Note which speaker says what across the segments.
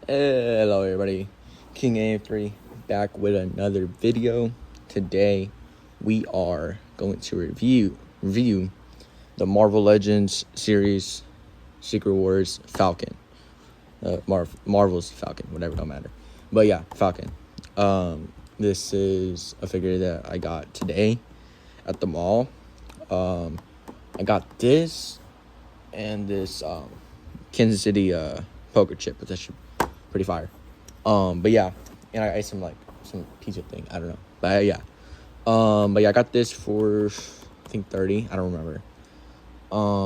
Speaker 1: Hello everybody, King A3 back with another video. Today we are going to review the Marvel Legends series Secret Wars Falcon. Marvel's Falcon, whatever, don't matter. But yeah, Falcon. This is a figure that I got today at the mall. I got this and this Kansas City poker chip, which is pretty fire. But yeah, and I ate some pizza thing. I don't know, but yeah. But yeah, I got this for I think $30. I don't remember.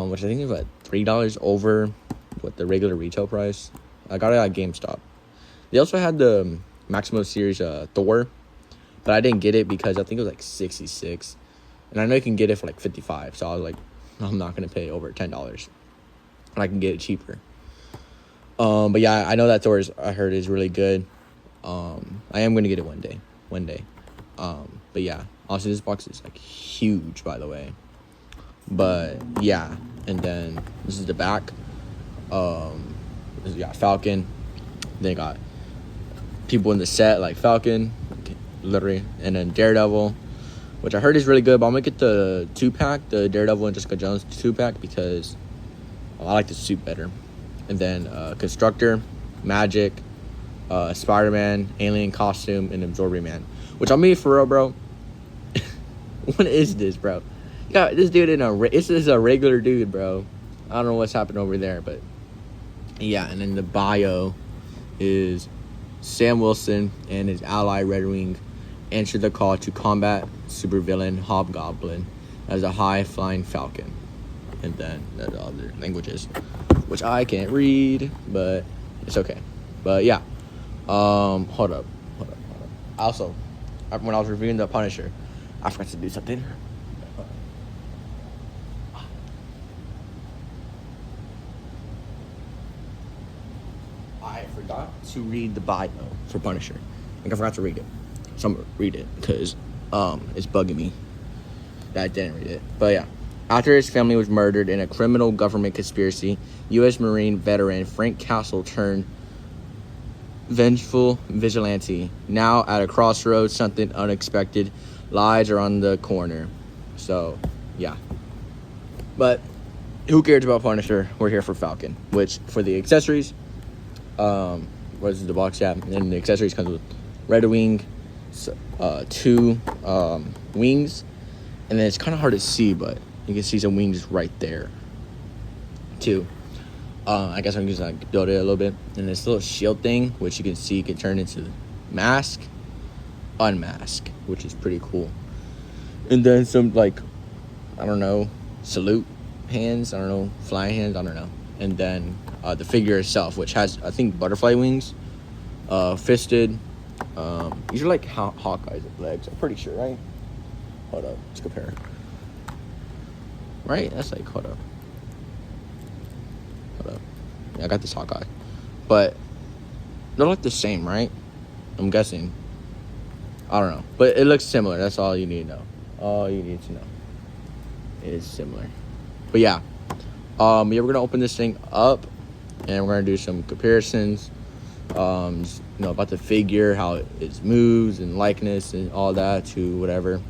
Speaker 1: Which I think is like $3 over what the regular retail price. I got it at GameStop. They also had the Maximo series Thor, but I didn't get it because I think it was like 66, and I know you can get it for like 55. So I was like, I'm not gonna pay over $10, and I can get it cheaper. But yeah, I know that Thor I heard is really good. I am gonna get it one day. But yeah, honestly, this box is like huge, by the way. But yeah, and then this is the back. This got Falcon. They got people in the set like Falcon, literally, and then Daredevil, which I heard is really good. But I'm gonna get the 2-pack, the Daredevil and Jessica Jones 2-pack, because I like the suit better. And then Constructor, Magic, Spider-Man, Alien Costume, and Absorbing Man. Which I'm for real, bro. What is this, bro? Yeah, this dude this is a regular dude, bro. I don't know what's happened over there, but yeah. And then the bio is Sam Wilson and his ally Red Wing answered the call to combat supervillain Hobgoblin as a high-flying falcon. And then the other languages, which I can't read, but it's okay. But yeah, hold up. Also, when I was reviewing the Punisher, I forgot to do something. I forgot to read the bio for Punisher. I forgot to read it. So I'm gonna read it because it's bugging me that I didn't read it. But yeah. After his family was murdered in a criminal government conspiracy, U.S. Marine veteran Frank Castle turned vengeful vigilante. Now at a crossroads, something unexpected lies are on the corner. So, yeah. But who cares about Punisher? We're here for Falcon. Which, for the accessories, what is the box? Yeah, and the accessories comes with Red Wing, 2 wings, and then it's kind of hard to see, but you can see some wings right there, too. I guess I'm just like build it a little bit. And this little shield thing, which you can see can turn into mask, unmask, which is pretty cool. And then some I don't know, salute hands, I don't know, flying hands, I don't know. And then the figure itself, which has, I think, butterfly wings, fisted. These are like Hawkeye's legs, I'm pretty sure, right? Hold up, let's compare. Right? That's like, hold up. Yeah, I got this Hawkeye. But they're like the same, right? I'm guessing. I don't know. But it looks similar. That's all you need to know. All you need to know. It is similar. But yeah. Yeah, we're going to open this thing up. And we're going to do some comparisons. About the figure, how it moves and likeness and all that to whatever.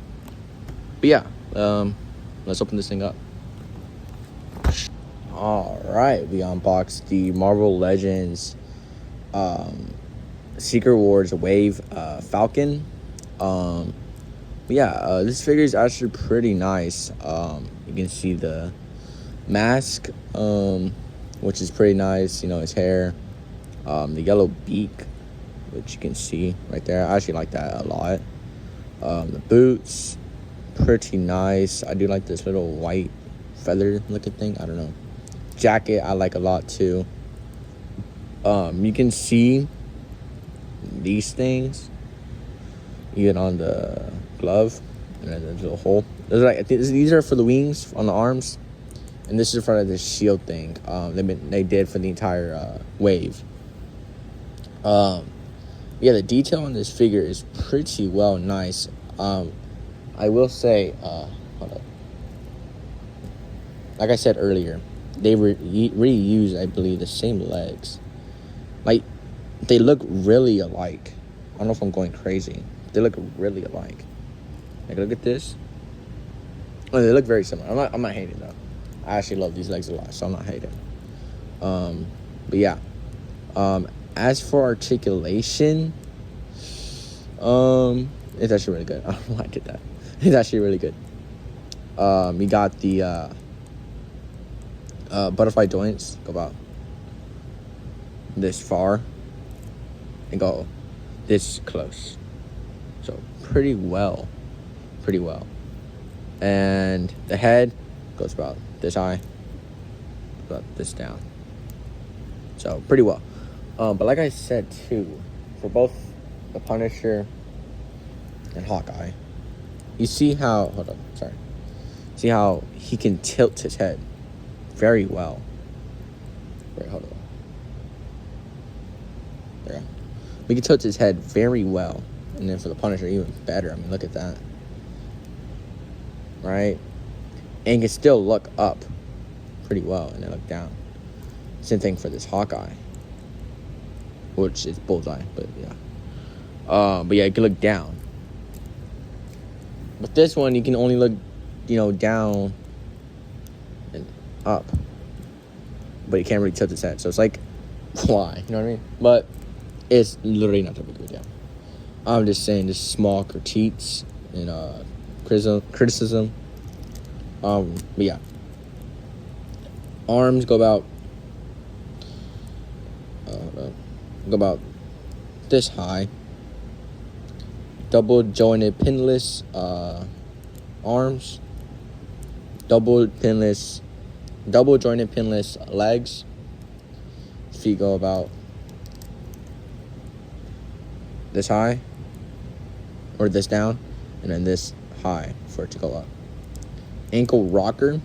Speaker 1: But yeah. Let's open this thing up. Alright, we unboxed the Marvel Legends Secret Wars Wave Falcon. This figure is actually pretty nice. You can see the mask, which is pretty nice. His hair, the yellow beak, which you can see right there. I actually like that a lot. The boots, pretty nice. I do like this little white feather looking thing. I don't know. Jacket I like a lot too. You can see these things even on the glove, and then there's a hole. These are for the wings on the arms, and this is for the shield thing. They did for the entire wave. The detail on this figure is pretty nice. I will say, hold up. Like I said earlier, they reuse, I believe, the same legs. Like, they look really alike. I don't know if I'm going crazy. They look really alike. Like, look at this. Oh, they look very similar. I'm not hating though. I actually love these legs a lot, so I'm not hating. But yeah. As for articulation, it's actually really good. I don't know why I did that. It's actually really good. You got the butterfly joints go about this far and go this close. So pretty well. And the head goes about this high, about this down. So pretty well. But like I said too, for both the Punisher and Hawkeye, you see how, see how he can tilt his head very well. Wait, hold on. There. We can tilt his head very well. And then for the Punisher, even better. I mean, look at that. Right? And you can still look up pretty well and then look down. Same thing for this Hawkeye, which is bullseye, but yeah. But yeah, you can look down. But this one, you can only look, down and up. But you can't really tilt his head. So it's like, why? You know what I mean? But it's literally not that big of a deal. I'm just saying, just small critiques and criticism. But yeah. Arms go about this high. Double jointed pinless arms. Double jointed pinless legs. Feet go about this high or this down, and then this high for it to go up. Ankle rocker,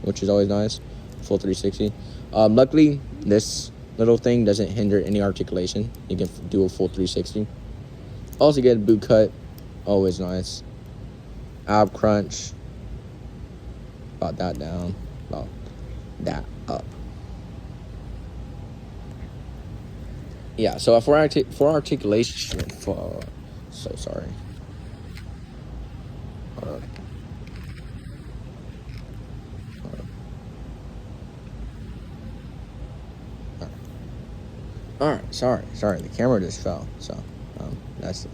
Speaker 1: which is always nice. Full 360. Luckily, this little thing doesn't hinder any articulation. You can do a full 360. Also get a boot cut, always nice. Ab crunch, about that down, about that up. Yeah, so for articulation, so sorry. Hold on. All right, sorry. The camera just fell, so that's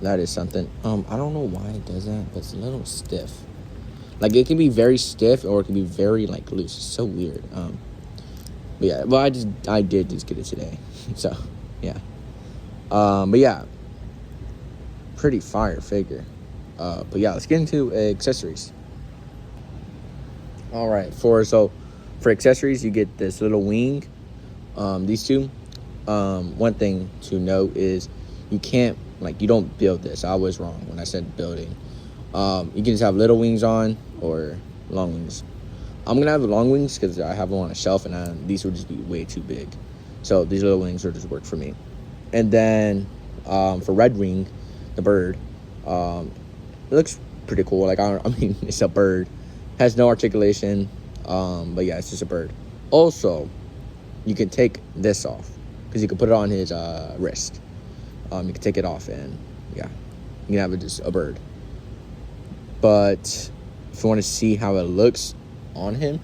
Speaker 1: that is something. I don't know why it does that, but it's a little stiff. Like, it can be very stiff or it can be very like loose. It's so weird. But yeah, well, I did just get it today, so yeah. But yeah, pretty fire figure. But yeah, let's get into accessories. All right, for accessories, you get this little wing. These two. One thing to note is you don't build this. I was wrong when I said building. You can just have little wings on or long wings. I'm gonna have the long wings because I have them on a shelf, and these would just be way too big. So these little wings will just work for me. And then for Red Wing, the bird, it looks pretty cool. Like, I mean, it's a bird, has no articulation, but yeah, it's just a bird. Also, you can take this off because you can put it on his wrist. You can take it off, and yeah, you can have it just a bird. But if you want to see how it looks on him,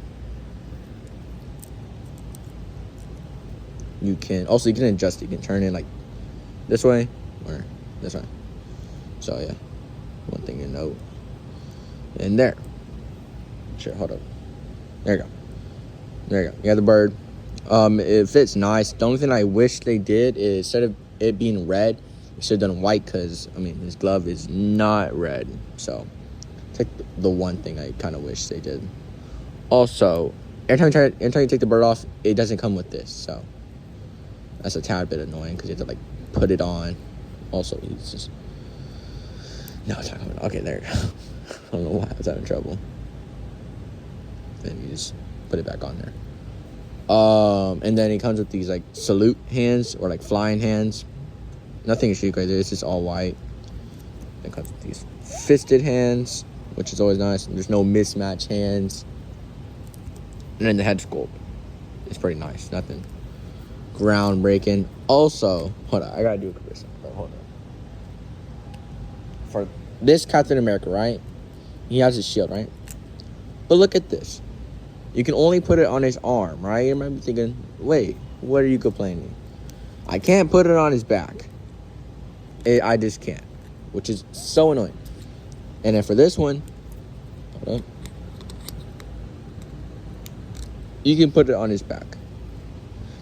Speaker 1: you can adjust it. You can turn it like this way or this way. So yeah, one thing to note. And there, sure, hold up, there you go. You got the bird. It fits nice. The only thing I wish they did is, instead of it being red, they should have done white, because I mean, his glove is not red. So it's like the one thing I kind of wish they did. Also, every time you take the bird off, it doesn't come with this, so that's a tad bit annoying because you have to like put it on. Also, it's just it's not coming. Okay, there you go. I don't know why I was having trouble. Then you just put it back on there. And then it comes with these like salute hands or like flying hands. Nothing is crazy. It's just all white. It comes with these fisted hands, which is always nice. There's no mismatch hands. And then the head sculpt. It's pretty nice. Nothing groundbreaking. Also, hold on, I gotta do a comparison. Hold on. For this Captain America, right? He has his shield, right? But look at this. You can only put it on his arm, right? You might be thinking, wait, what are you complaining? I can't put it on his back. I just can't, which is so annoying. And then for this one, hold up, you can put it on his back.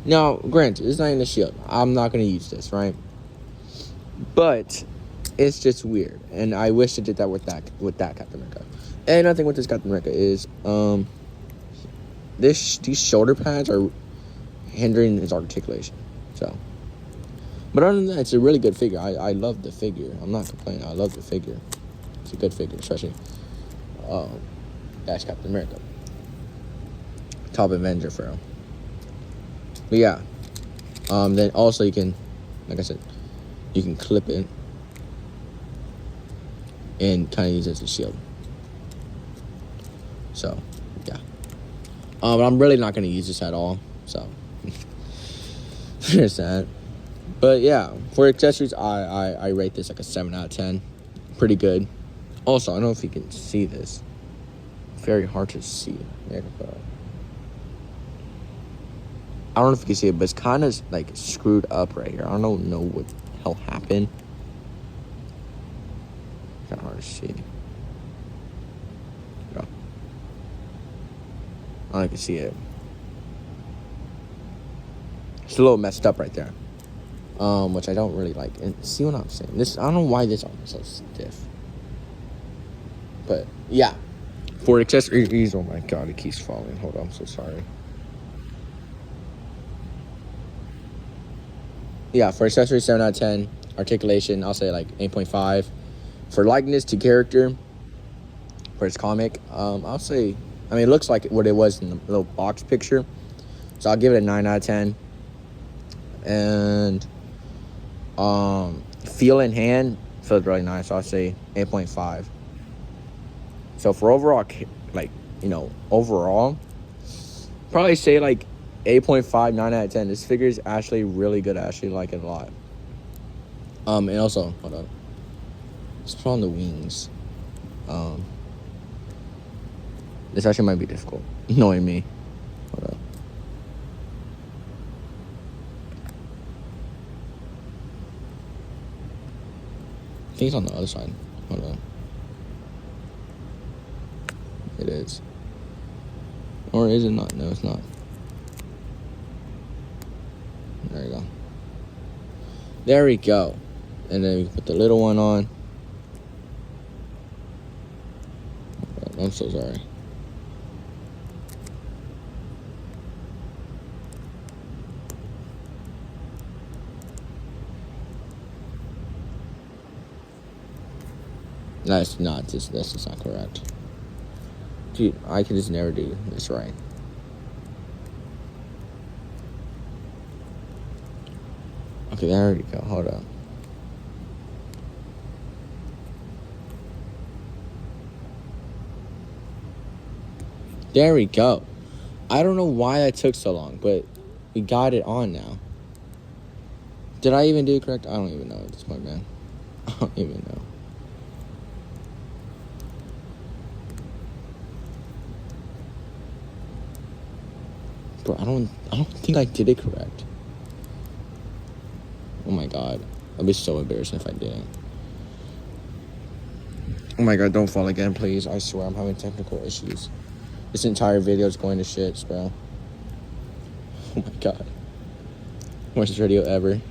Speaker 1: Now, granted, it's not in the shield. I'm not going to use this, right? But it's just weird. And I wish it did that with that Captain America. And another thing with this Captain America is these shoulder pads are hindering his articulation. So, but other than that, it's a really good figure. I love the figure. I'm not complaining. I love the figure. It's a good figure, especially that's Captain America. Top Avenger for real. But yeah. Then also you can, like I said, you can clip it and kind of use it as a shield. So, yeah. But I'm really not going to use this at all. So, there's that. But yeah, for accessories, I rate this like a 7 out of 10. Pretty good. Also, I don't know if you can see this. Very hard to see. There we go. I don't know if you can see it, but it's kind of like screwed up right here. I don't know what the hell happened. Kind of hard to see. Yeah. I don't know if you can see it. It's a little messed up right there. Which I don't really like. And see what I'm saying? I don't know why this arm is so stiff. But yeah. For accessories, oh my god, it keeps falling. Hold on, I'm so sorry. Yeah, for accessories, 7 out of 10. Articulation, I'll say like 8.5. For likeness to character, for its comic, I'll say, I mean, it looks like what it was in the little box picture. So I'll give it a 9 out of 10. And feel in hand feels really nice. So I'll say 8.5. So for overall, like, you know, overall, probably say like 8.5, 9 out of 10. This figure is actually really good. I actually like it a lot. And also, hold on. Let's put on the wings. This actually might be difficult. Knowing me. Hold on. I think it's on the other side. Hold on. It is. Or is it not? No, it's not. There you go. There we go. And then we put the little one on. I'm so sorry. That's not this. This is not correct. Dude, I can just never do this right. Okay, there we go. Hold up. There we go. I don't know why that took so long, but we got it on now. Did I even do it correct? I don't even know at this point, man. I don't even know. Bro, I don't think I did it correct. Oh my god. I'd be so embarrassed if I didn't. Oh my god, don't fall again, please. I swear I'm having technical issues. This entire video is going to shit, bro. Oh my god. Worst video ever.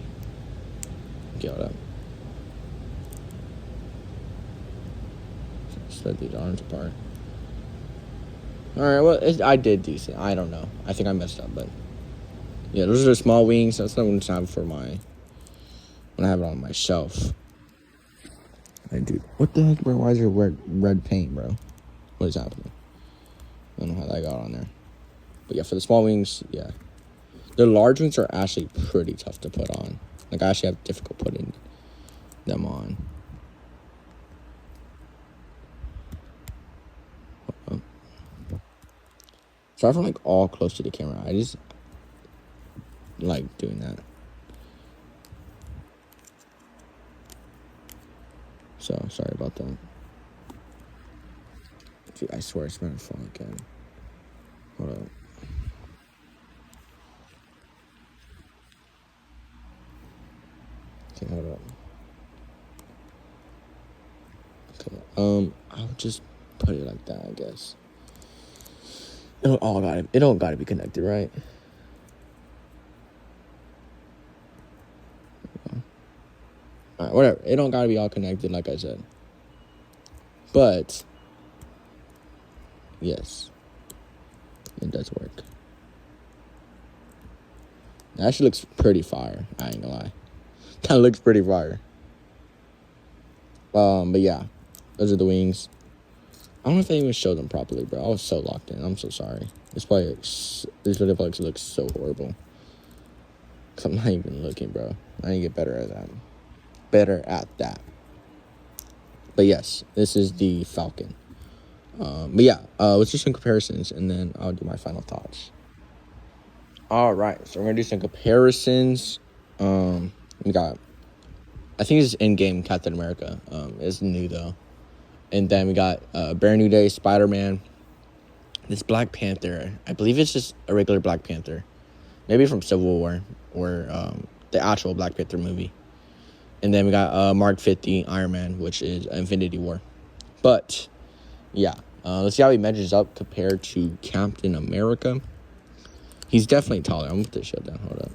Speaker 1: Okay, hold up. Spread these arms apart. Alright, well, I did decent. I don't know. I think I messed up, but... yeah, those are the small wings. That's not what I'm going to have for my... when I have it on my shelf. Hey, dude. What the heck, bro? Why is there red paint, bro? What is happening? I don't know how that got on there. But yeah, for the small wings, yeah. The large wings are actually pretty tough to put on. Like, I actually have difficult putting them on. Sorry if I'm like all close to the camera. like doing that. So sorry about that. Dude, I swear it's gonna fall again. Hold up. Okay, hold up. Okay, I'll just put it like that, I guess. It don't gotta be connected, right? Alright, whatever. It don't gotta be all connected, like I said. But yes, it does work. That actually looks pretty fire. I ain't gonna lie. That looks pretty fire. But yeah, those are the wings. I don't know if I even showed them properly, bro. I was so locked in. I'm so sorry. This video looks so horrible. Cause I'm not even looking, bro. I need to get better at that. But yes, this is the Falcon. But yeah, let's do some comparisons, and then I'll do my final thoughts. All right, so we're gonna do some comparisons. We got, I think it's in-game Captain America. It's new though. And then we got Brand New Day, Spider-Man. This Black Panther, I believe it's just a regular Black Panther. Maybe from Civil War or the actual Black Panther movie. And then we got Mark 50 Iron Man, which is Infinity War. But yeah, let's see how he measures up compared to Captain America. He's definitely taller. I'm going to put the shut down. Hold up.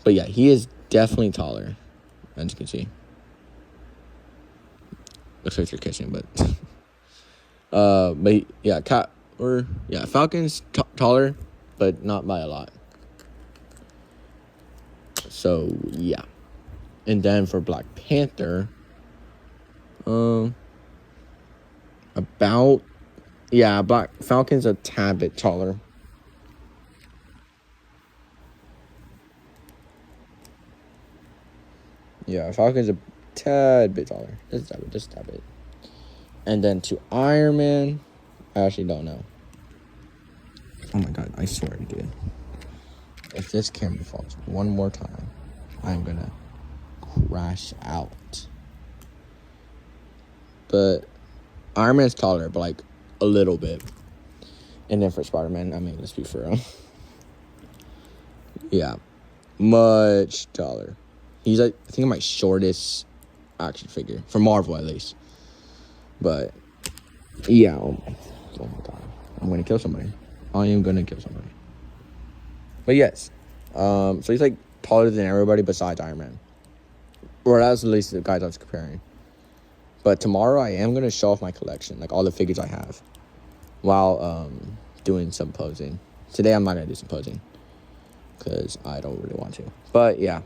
Speaker 1: But yeah, he is definitely taller, as you can see. Looks like you're kissing, but yeah, Falcon's taller, but not by a lot. So yeah, and then for Black Panther, Black Falcon's a tad bit taller. Yeah, Falcon's a tad bit taller. Just a tad bit. And then to Iron Man, I actually don't know. Oh my god, I swear to dude. If this camera falls one more time, I'm gonna crash out. But Iron Man's taller, but like a little bit. And then for Spider-Man, I mean, let's be for real. Yeah, much taller. He's like, I think my shortest action figure for Marvel at least. But yeah, oh my god, I'm gonna kill somebody. I am gonna kill somebody. But yes, so he's like taller than everybody besides Iron Man. Or that's at least the guys I was comparing. But tomorrow I am gonna show off my collection, like all the figures I have, while doing some posing. Today I'm not gonna do some posing because I don't really want to. But yeah,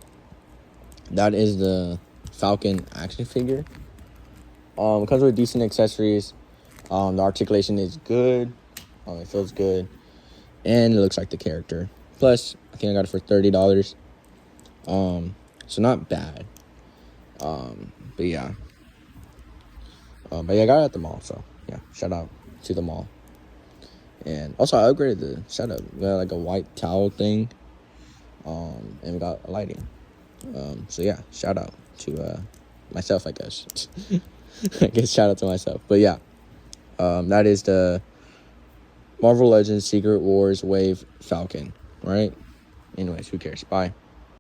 Speaker 1: that is the Falcon action figure. It comes with decent accessories. The articulation is good. It feels good, and it looks like the character. Plus, I think I got it for $30. So not bad. But yeah. But yeah, I got it at the mall. So yeah, shout out to the mall. And also, I upgraded the setup. We got like a white towel thing. And we got lighting. So yeah, shout out to myself, I guess. I guess shout out to myself. But yeah, that is the Marvel Legends Secret Wars Wave Falcon, right? Anyways, who cares? Bye.